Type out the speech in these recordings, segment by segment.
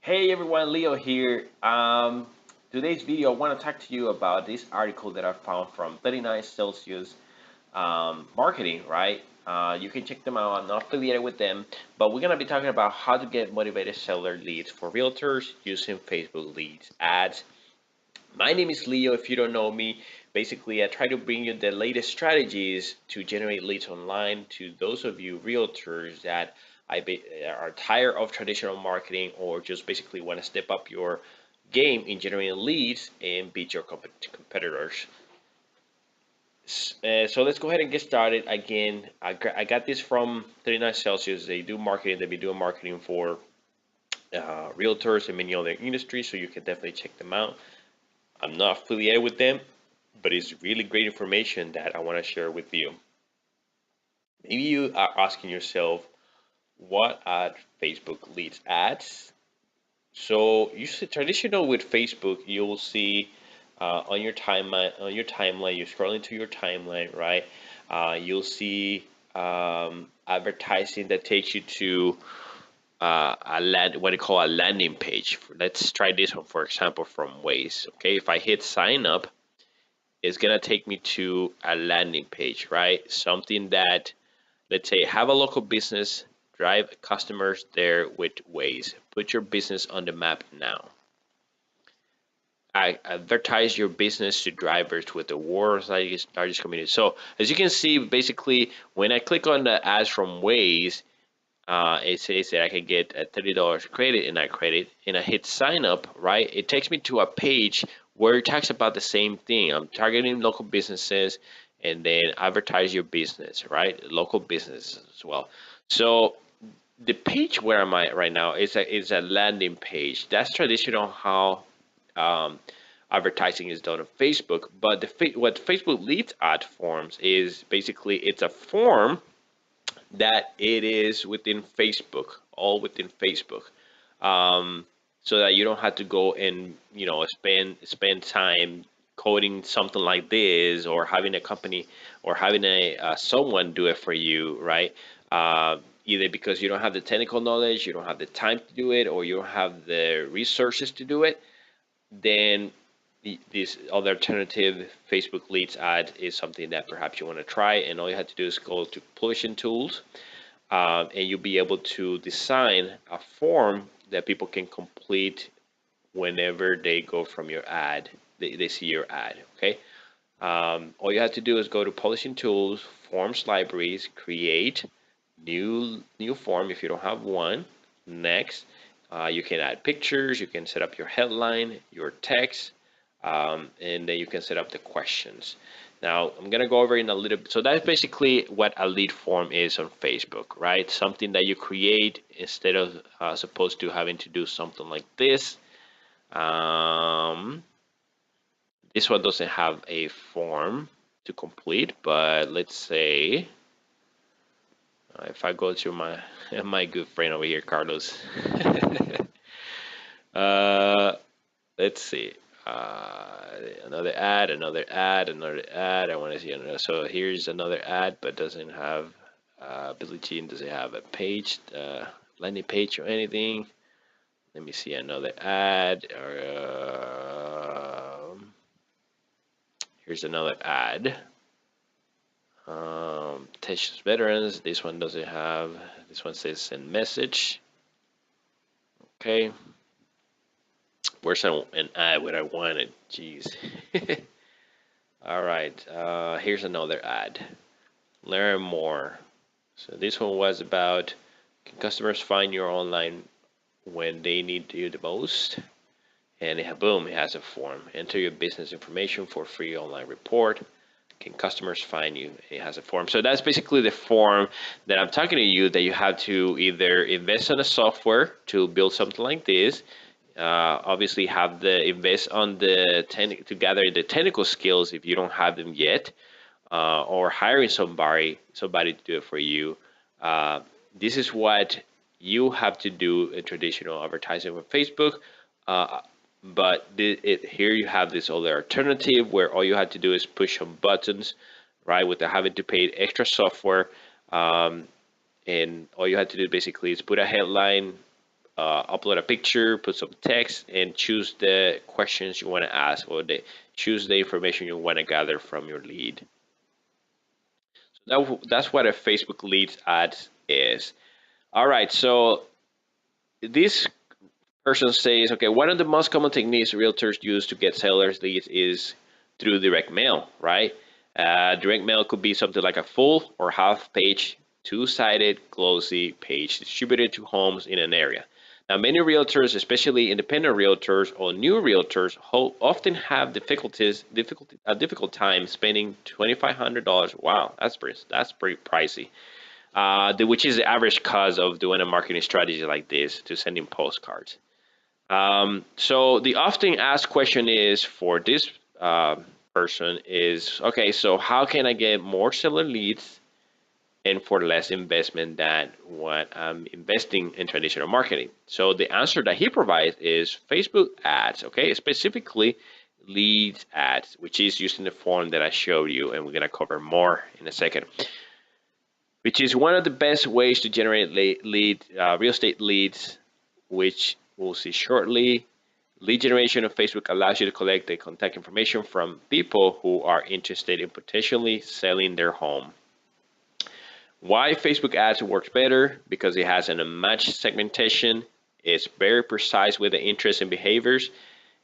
Hey everyone, Leo here. Today's video, I want to talk to you about this article that I found from 39 Celsius Marketing, right? You can check them out. I'm not affiliated with them, but we're going to be talking about how to get motivated seller leads for realtors using Facebook leads ads. My name is Leo. If you don't know me, basically I try to bring you the latest strategies to generate leads online to those of you realtors that are tired of traditional marketing or just basically want to step up your game in generating leads and beat your competitors. So let's go ahead and get started. Again, I got this from 39 Celsius. They do marketing. They've been doing marketing for realtors and many other industries, so you can definitely check them out. I'm not affiliated with them, but it's really great information that I want to share with you. Maybe you are asking yourself, what are Facebook leads ads? So you see, traditional with Facebook, you'll see on your timeline, you're scrolling to your timeline, right? You'll see advertising that takes you to what they call a landing page. Let's try this one, for example, from Waze. Okay, if I hit sign up, it's gonna take me to a landing page, right? Something that, let's say, have a local business, drive customers there with Waze. Put your business on the map now. I advertise your business to drivers with the world's largest community. So as you can see, basically, when I click on the ads from Waze, it says that I can get a $30 credit, and I hit sign up, right? It takes me to a page where it talks about the same thing. I'm targeting local businesses and then advertise your business, right? Local businesses as well. So the page where I'm at right now is a landing page. That's traditional how um, advertising is done on Facebook. But what Facebook leads ad forms is basically it's a form that it is within Facebook, all within Facebook, so that you don't have to go and spend time coding something like this, or having a company or having a someone do it for you, right? Either because you don't have the technical knowledge, you don't have the time to do it, or you don't have the resources to do it, then this other alternative Facebook leads ad is something that perhaps you want to try. And all you have to do is go to publishing tools, and you'll be able to design a form that people can complete whenever they go from your ad, they see your ad. Okay. All you have to do is go to publishing tools, forms libraries, create new form if you don't have one. Next, you can add pictures, you can set up your headline, your text, and then you can set up the questions. Now, I'm gonna go over in a little bit. So that's basically what a lead form is on Facebook, right? Something that you create instead of supposed to having to do something like this. Um, this one doesn't have a form to complete, but let's say if I go to my my good friend over here, Carlos. uh, let's see. Another ad, another ad, another ad. I want to see another. So here's another ad, but doesn't have ability and doesn't have a page, landing page or anything. Let me see another ad. Here's another ad. Texas veterans. This one doesn't have. This one says send message. Okay. Where's an ad what I wanted? Jeez. All right. Here's another ad. Learn more. So this one was about, can customers find your online when they need you the most? And boom, it has a form. Enter your business information for free online report. Can customers find you? It has a form. So that's basically the form that I'm talking to you, that you have to either invest in a software to build something like this. Obviously have the invest on the to gather the technical skills if you don't have them yet, or hiring somebody to do it for you. Uh, this is what you have to do in traditional advertising with Facebook. Uh, but here you have this other alternative where all you have to do is push some buttons, right, without having to pay extra software. And all you have to do basically is put a headline, upload a picture, put some text, and choose the questions you want to ask, or choose the information you want to gather from your lead. So that's what a Facebook leads ads is. All right, so this person says, okay, one of the most common techniques realtors use to get sellers leads is through direct mail, right? Direct mail could be something like a full or half page, two-sided glossy page distributed to homes in an area. Now, many realtors, especially independent realtors or new realtors, often have a difficult time spending $2,500. Wow, that's pretty pricey. Which is the average cost of doing a marketing strategy like this to sending postcards. So the often asked question is for this person is, okay, so how can I get more seller leads and for less investment than what I'm investing in traditional marketing? So the answer that he provides is Facebook ads, okay, specifically leads ads, which is using the form that I showed you, and we're gonna cover more in a second, which is one of the best ways to generate real estate leads, which we'll see shortly. Lead generation on Facebook allows you to collect the contact information from people who are interested in potentially selling their home. Why Facebook ads works better? Because it has an unmatched segmentation. It's very precise with the interests and behaviors,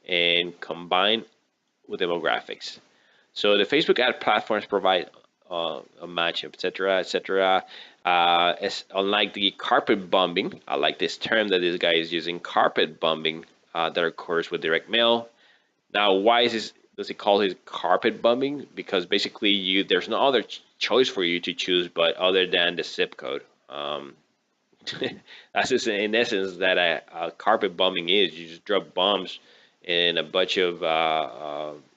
and combined with demographics. So the Facebook ad platforms provide a match, etc., etc. Unlike the carpet bombing, I like this term that this guy is using, carpet bombing, that occurs with direct mail. Now, why does he call it carpet bombing? Because basically, there's no other choice for you to choose but other than the zip code. That's just in essence that a carpet bombing is. You just drop bombs in a bunch of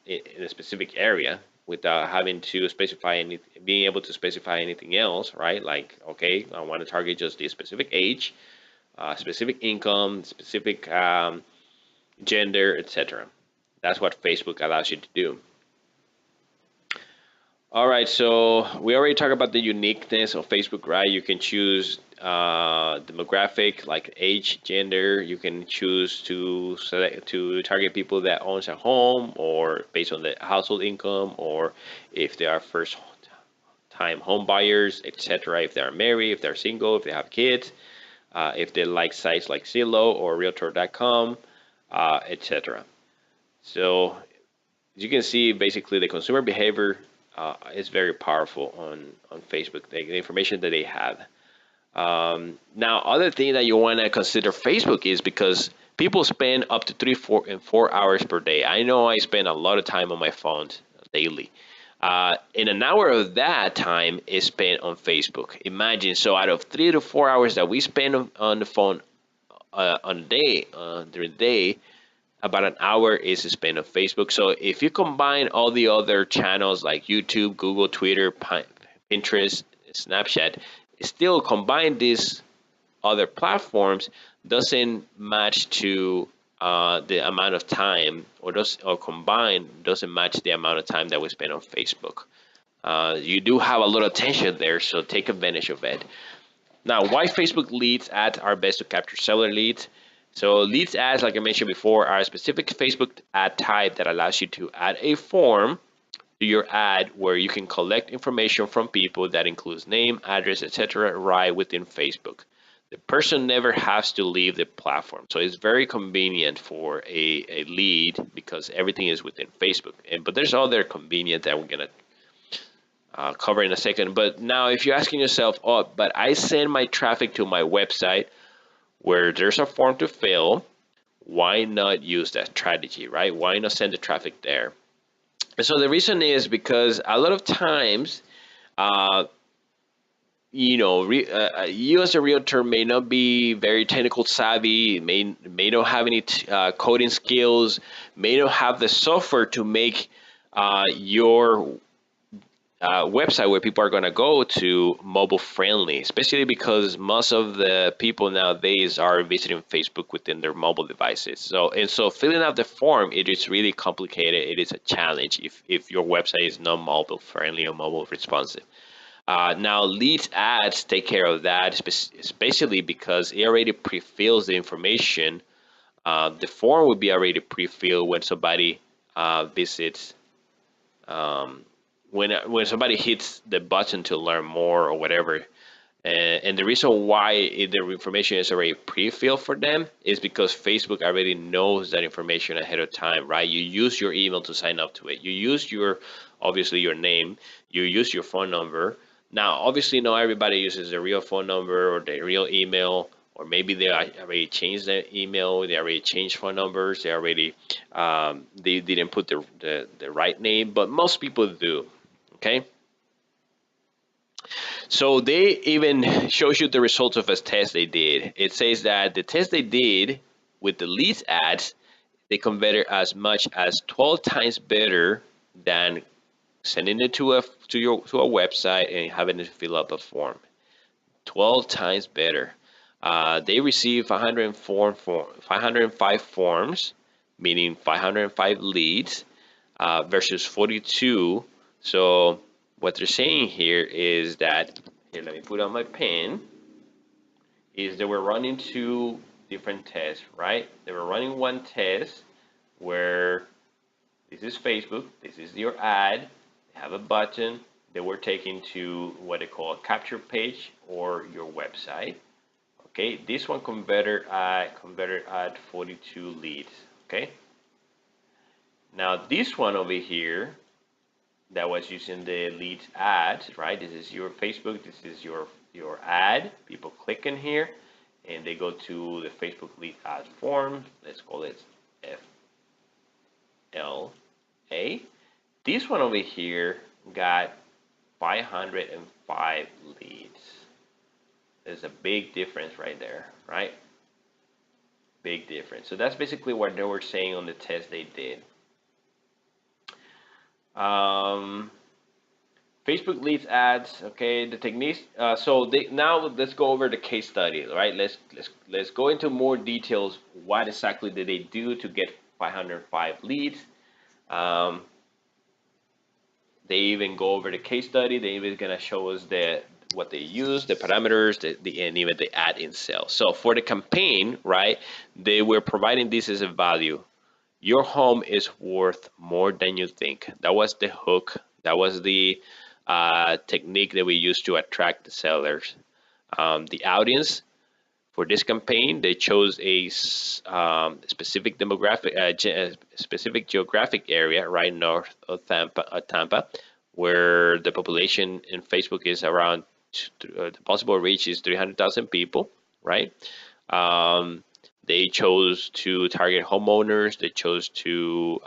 in a specific area without having to specify being able to specify anything else, right? Like, okay, I want to target just the specific age, specific income, specific gender, etc. That's what Facebook allows you to do. All right, so we already talked about the uniqueness of Facebook, right? You can choose demographic like age, gender. You can choose to select to target people that owns a home, or based on the household income, or if they are first time home buyers, etc. If they are married, if they're single, if they have kids, if they like sites like Zillow or Realtor.com, etc. So as you can see, basically the consumer behavior is very powerful on Facebook, the information that they have. Now, other thing that you want to consider Facebook is because people spend up to 4 hours per day. I know I spend a lot of time on my phone daily. And an hour of that time is spent on Facebook. Imagine, so out of 3 to 4 hours that we spend on the phone on a day, during the day, about an hour is spent on Facebook. So if you combine all the other channels like YouTube, Google, Twitter, Pinterest, Snapchat, still combine these other platforms doesn't match to the amount of time, or combined doesn't match the amount of time that we spend on Facebook. You do have a lot of attention there, so take advantage of it. Now, why Facebook leads ads are best to capture seller leads? So leads ads, like I mentioned before, are a specific Facebook ad type that allows you to add a form to your ad where you can collect information from people that includes name, address, etc. right within Facebook. The person never has to leave the platform. So it's very convenient for a lead because everything is within Facebook. But there's other convenience that we're going to cover in a second. But now if you're asking yourself, oh, but I send my traffic to my website where there's a form to fill, why not use that strategy, right? Why not send the traffic there? And so the reason is because a lot of times, you as a realtor may not be very technical savvy, may not have any coding skills, may not have the software to make your website where people are going to go to mobile friendly, especially because most of the people nowadays are visiting Facebook within their mobile devices. So filling out the form, it is really complicated. It is a challenge if your website is not mobile friendly or mobile responsive. Now, leads ads take care of that, especially because it already pre-fills the information. The form would be already pre-filled when somebody visits, um, when somebody hits the button to learn more or whatever. And the reason why the information is already pre-filled for them is because Facebook already knows that information ahead of time, right? You use your email to sign up to it. You use obviously your name. You use your phone number. Now, obviously, not everybody uses the real phone number or the real email, or maybe they already changed their email. They already changed phone numbers. They didn't put the right name, but most people do. Okay. So they even shows you the results of a test they did. It says that the test they did with the leads ads, they converted as much as 12 times better than sending it to a website and having to fill up a form. 12 times better. They received 505 forms, meaning 505 leads, versus 42. So what they're saying here is that, here, let me put on my pen, is they were running two different tests, right? They were running one test where this is Facebook, this is your ad, they have a button, they were taken to what they call a capture page or your website. Okay, this one converted at 42 leads. Okay, now this one over here that was using the leads ads, right? This is your Facebook, this is your ad. People click in here and they go to the Facebook lead ad form. Let's call it FLA. This one over here got 505 leads. There's a big difference right there, right? Big difference. So that's basically what they were saying on the test they did. Facebook leads ads. Okay, the techniques. Now let's go over the case study. Right. Let's go into more details. What exactly did they do to get 505 leads? Um, they even go over the case study. They even gonna show us what they use, the parameters, and even the ad itself. So for the campaign, right, they were providing this as a value. Your home is worth more than you think. That was the hook. That was the technique that we used to attract the sellers. The audience for this campaign, they chose a specific specific geographic area right north of Tampa, where the population in Facebook is around, the possible reach is 300,000 people, right? Um, they chose to target homeowners. They chose to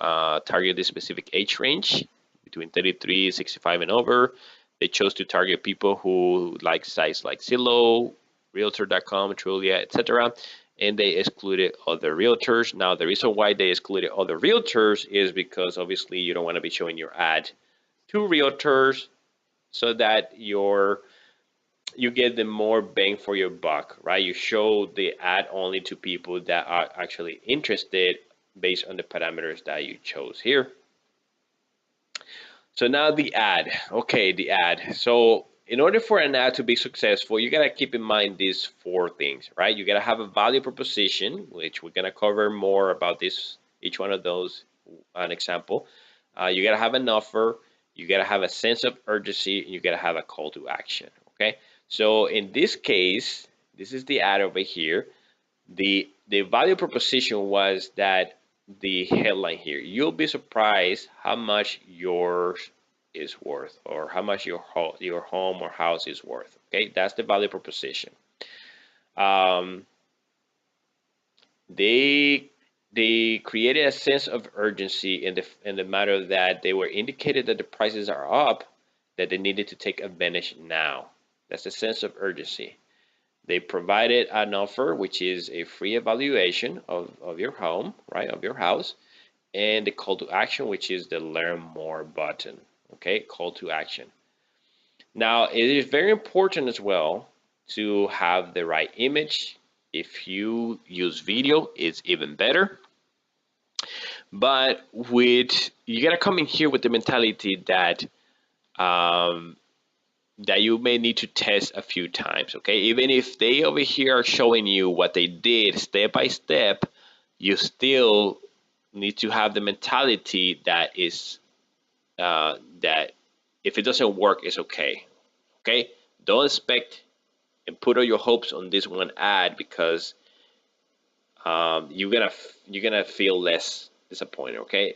target this specific age range between 33, 65 and over. They chose to target people who like sites like Zillow, Realtor.com, Trulia, etc. And they excluded other realtors. Now, the reason why they excluded other realtors is because obviously you don't want to be showing your ad to realtors so that you get the more bang for your buck, right? You show the ad only to people that are actually interested based on the parameters that you chose here. So now the ad. Okay, the ad. So in order for an ad to be successful, you gotta keep in mind these four things, right? You gotta have a value proposition, which we're gonna cover more about this, each one of those, an example. You gotta have an offer. You gotta have a sense of urgency. And you gotta have a call to action. Okay. So in this case, this is the ad over here. The value proposition was that the headline here. You'll be surprised how much yours is worth, or how much your home or house is worth. Okay, that's the value proposition. Um, they they created a sense of urgency in the matter that they were indicated that the prices are up, that they needed to take advantage now. That's a sense of urgency. They provided an offer, which is a free evaluation of your home, right, of your house, and the call to action, which is the learn more button. Okay, call to action. Now, it is very important as well to have the right image. If you use video, it's even better. But you gotta come in here with the mentality that um, that you may need to test a few times. Okay, even if they over here are showing you what they did step by step, you still need to have the mentality that is that if it doesn't work, it's okay. Okay, don't expect and put all your hopes on this one ad, because you're gonna feel less disappointed. Okay,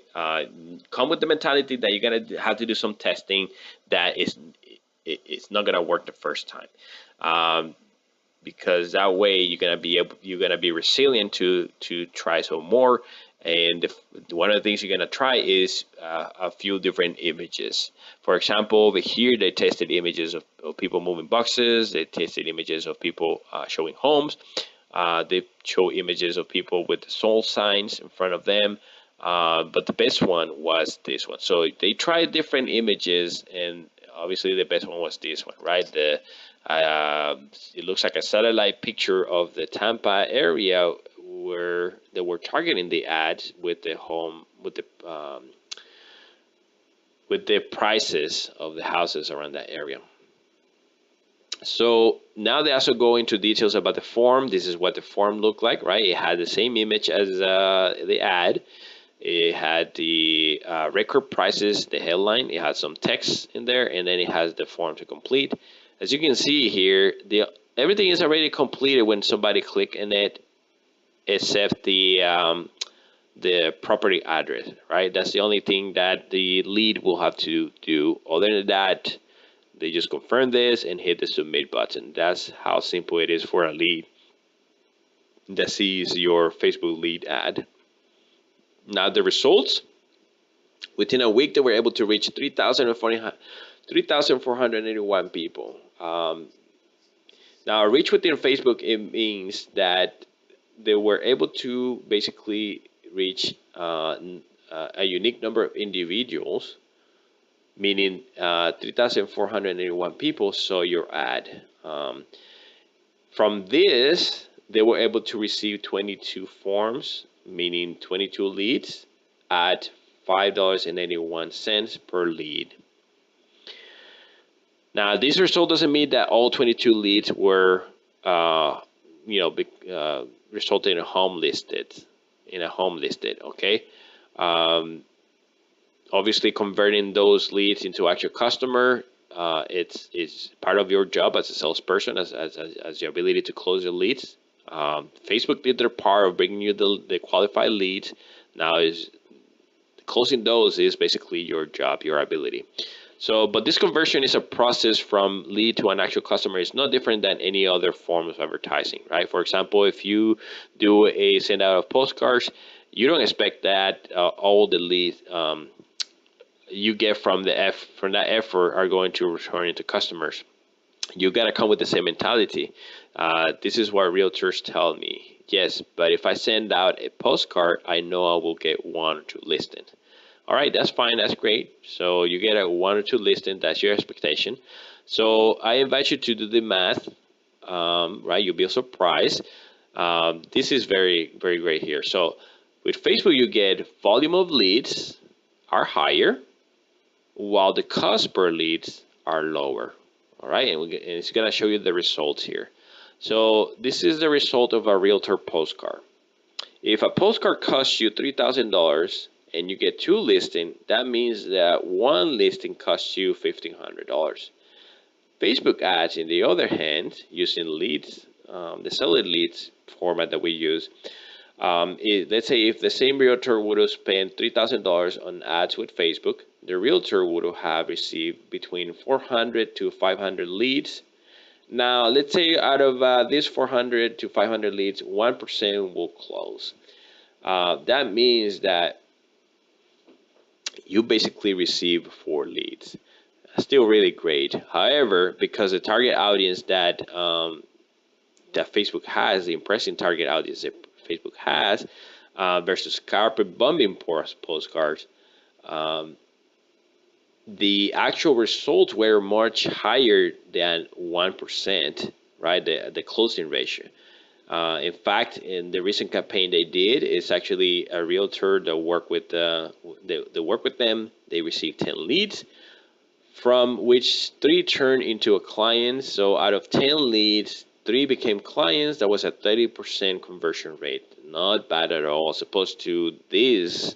come with the mentality that you're gonna have to do some testing. That is, it's not gonna work the first time, because that way you're gonna be resilient to try some more. And one of the things you're gonna try is a few different images. For example, over here they tested images of people moving boxes. They tested images of people showing homes. They show images of people with the sold signs in front of them. But the best one was this one. So they tried different images, and obviously the best one was this one, right? It looks like a satellite picture of the Tampa area where they were targeting the ads with the home with the prices of the houses around that area. So now they also go into details about the form. This is what the form looked like, right? It had the same image as the ad. It had the record prices, the headline. It had some text in there, and then it has the form to complete. As you can see here, everything is already completed when somebody click in it, except the property address, right? That's the only thing that the lead will have to do. Other than that, they just confirm this and hit the submit button. That's how simple it is for a lead that sees your Facebook lead ad. Now the results, within a week they were able to reach 3,481 people. Now reach within Facebook, it means that they were able to basically reach a unique number of individuals, meaning 3,481 people saw your ad. From this, they were able to receive 22 forms, meaning 22 leads at $5.81 per lead. Now, this result doesn't mean that all 22 leads were, resulted in a home listed. Okay. Obviously, converting those leads into actual customer, it's part of your job as a salesperson, as your ability to close your leads. Facebook did their part of bringing you the qualified leads. Now is closing those is basically your job, your ability. So, but this conversion is a process from lead to an actual customer. It's no different than any other form of advertising, right? For example, if you do a send out of postcards, you don't expect that all the leads you get from that effort are going to return into customers. You got to come with the same mentality. This is what realtors tell me. Yes, but if I send out a postcard, I know I will get 1 or 2 listings. All right, that's fine. That's great. So you get a 1 or 2 listing. That's your expectation. So I invite you to do the math. Right, you'll be surprised. This is very, very great here. So with Facebook, you get volume of leads are higher, while the cost per leads are lower. All right, and it's going to show you the results here. So this is the result of a realtor postcard. If a postcard costs you $3,000 and you get 2 listings, that means that 1 listing costs you $1,500. Facebook ads, in the other hand, using leads, the solid leads format that we use, let's say if the same realtor would have spent $3,000 on ads with Facebook, the realtor would have received between 400 to 500 leads. Now, let's say out of these 400 to 500 leads, 1% will close. That means that you basically receive 4 leads. Still really great. However, because the target audience that Facebook has, the impressive target audience that Facebook has, versus carpet bombing postcards, the actual results were much higher than 1%, right? The closing ratio. In fact, in the recent campaign they did, it's actually a realtor that work with them. They received 10 leads. from which 3 turned into a client. So out of 10 leads, 3 became clients. That was a 30% conversion rate. Not bad at all, as opposed to this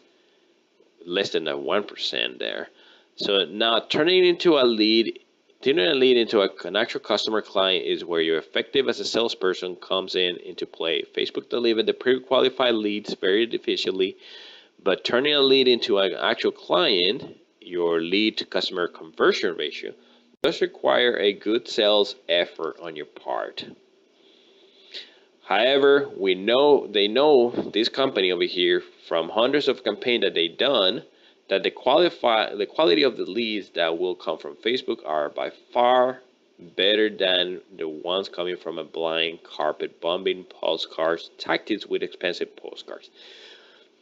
less than a 1% there. So now turning a lead into an actual customer client is where you're effective as a salesperson comes into play. Facebook delivered the pre-qualified leads very efficiently, but turning a lead into an actual client, your lead to customer conversion ratio, does require a good sales effort on your part. However, they know this company over here from hundreds of campaigns that they've done that the quality of the leads that will come from Facebook are by far better than the ones coming from a blind carpet bombing postcards tactics with expensive postcards.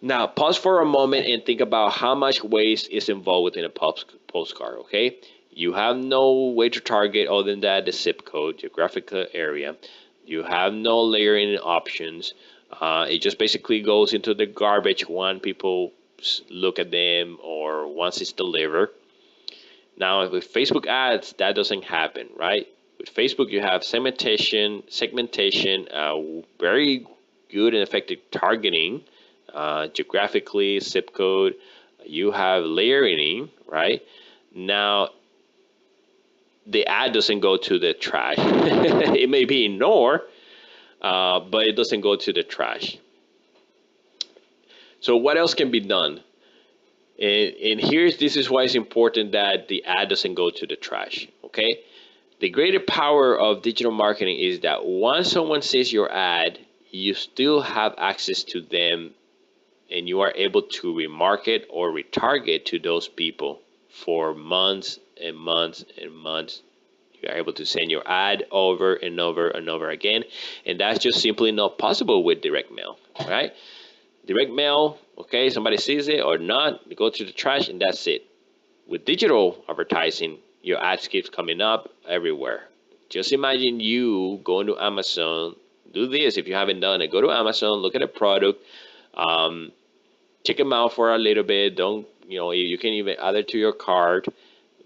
Now, pause for a moment and think about how much waste is involved within a postcard, okay? You have no way to target other than that, the zip code, geographical area. You have no layering options. It just basically goes into the garbage when people look at them or once it's delivered. Now, with Facebook ads, that doesn't happen, right? With Facebook, you have segmentation, very good and effective targeting, geographically, zip code. You have layering, right? Now, the ad doesn't go to the trash. It may be ignored, but it doesn't go to the trash. So what else can be done? And this is why it's important that the ad doesn't go to the trash, okay? The greater power of digital marketing is that once someone sees your ad, you still have access to them and you are able to remarket or retarget to those people for months and months and months. You are able to send your ad over and over and over again, and that's just simply not possible with direct mail, right? Direct mail, okay, somebody sees it or not, they go to the trash and that's it. With digital advertising, your ads keeps coming up everywhere. Just imagine you going to Amazon. Do this if you haven't done it. Go to Amazon, look at a product, check them out for a little bit. Don't, you can even add it to your cart.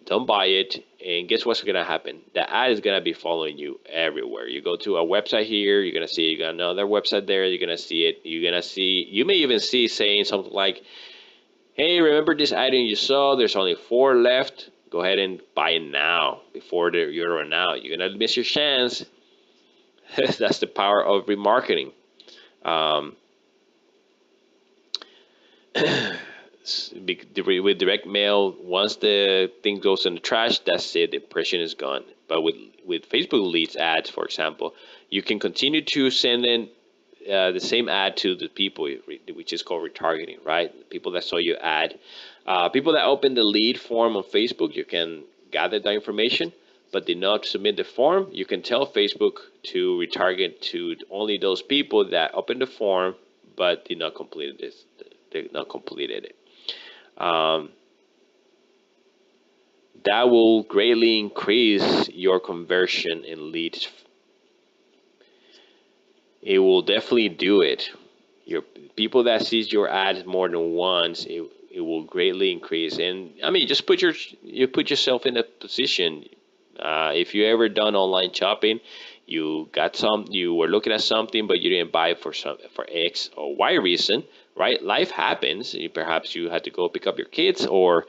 Don't buy it. And guess what's going to happen? The ad is going to be following you everywhere. You go to a website here, you're going to see you got another website there, you're going to see it. You may even see saying something like, hey, remember this item you saw? There's only 4 left. Go ahead and buy it now before you're run out. You're going to miss your chance. That's the power of remarketing. With direct mail, once the thing goes in the trash, that's it. The impression is gone. But with Facebook leads ads, for example, you can continue to send in the same ad to the people, which is called retargeting, right? People that saw your ad, people that open the lead form on Facebook, you can gather that information, but did not submit the form. You can tell Facebook to retarget to only those people that opened the form but did not complete this. Did not completed it. That will greatly increase your conversion in leads. It will definitely do it. Your people that sees your ads more than once, it will greatly increase. And I mean, just put yourself in a position. If you ever done online shopping, you were looking at something, but you didn't buy it for X or Y reason, right? Life happens. Perhaps you had to go pick up your kids, or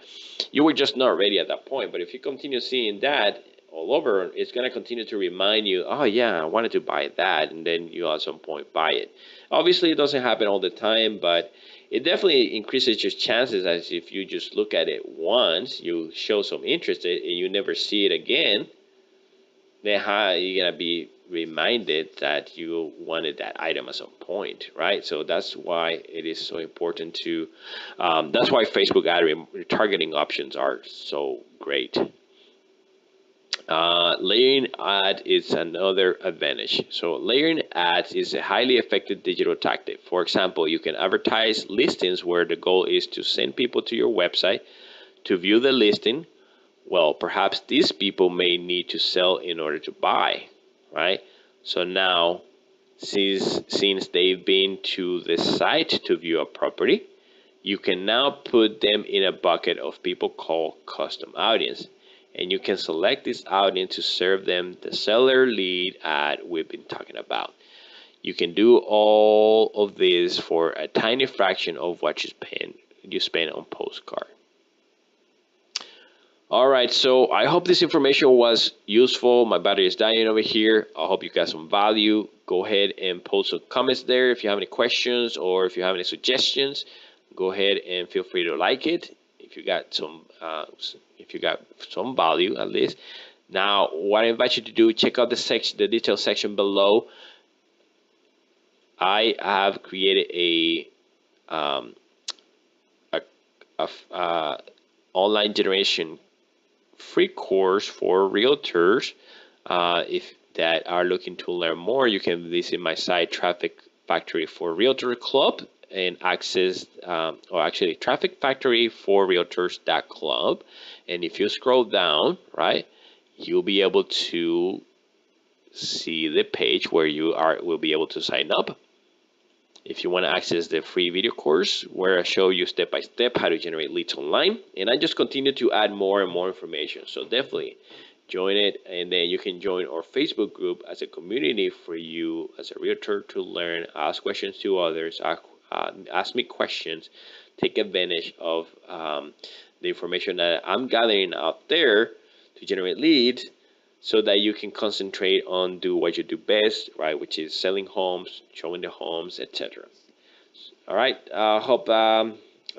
you were just not ready at that point. But if you continue seeing that all over, it's going to continue to remind you, oh yeah, I wanted to buy that, and then you at some point buy it. Obviously, it doesn't happen all the time, but it definitely increases your chances as if you just look at it once, you show some interest, and you never see it again, then how you're going to be reminded that you wanted that item at some point, right? So that's why it is so important to, that's why Facebook ad retargeting options are so great. Layering ad is another advantage. So layering ads is a highly effective digital tactic. For example, you can advertise listings where the goal is to send people to your website to view the listing. Well, perhaps these people may need to sell in order to buy, right? So now, since they've been to the site to view a property, you can now put them in a bucket of people called custom audience. and you can select this audience to serve them the seller lead ad we've been talking about. You can do all of this for a tiny fraction of what you spend on Postcard. All right, so I hope this information was useful. My battery is dying over here. I hope you got some value. Go ahead and post some comments there if you have any questions or if you have any suggestions. Go ahead and feel free to like it if you got some value at least. Now, what I invite you to do, check out the detail section below. I have created um, a online generation free course for realtors. If that are looking to learn more, you can visit my site, Traffic Factory for Realtor Club, and access, or actually Traffic Factory for Realtors.club. And if you scroll down, right, you'll be able to see the page where will be able to sign up. If you want to access the free video course where I show you step by step how to generate leads online, and I just continue to add more and more information. So definitely join it, and then you can join our Facebook group as a community for you as a realtor to learn, ask questions to others, ask me questions, take advantage of the information that I'm gathering out there to generate leads, so that you can concentrate on do what you do best, right? Which is selling homes, showing the homes, etc. All right. Hope I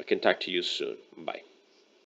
can talk to you soon. Bye.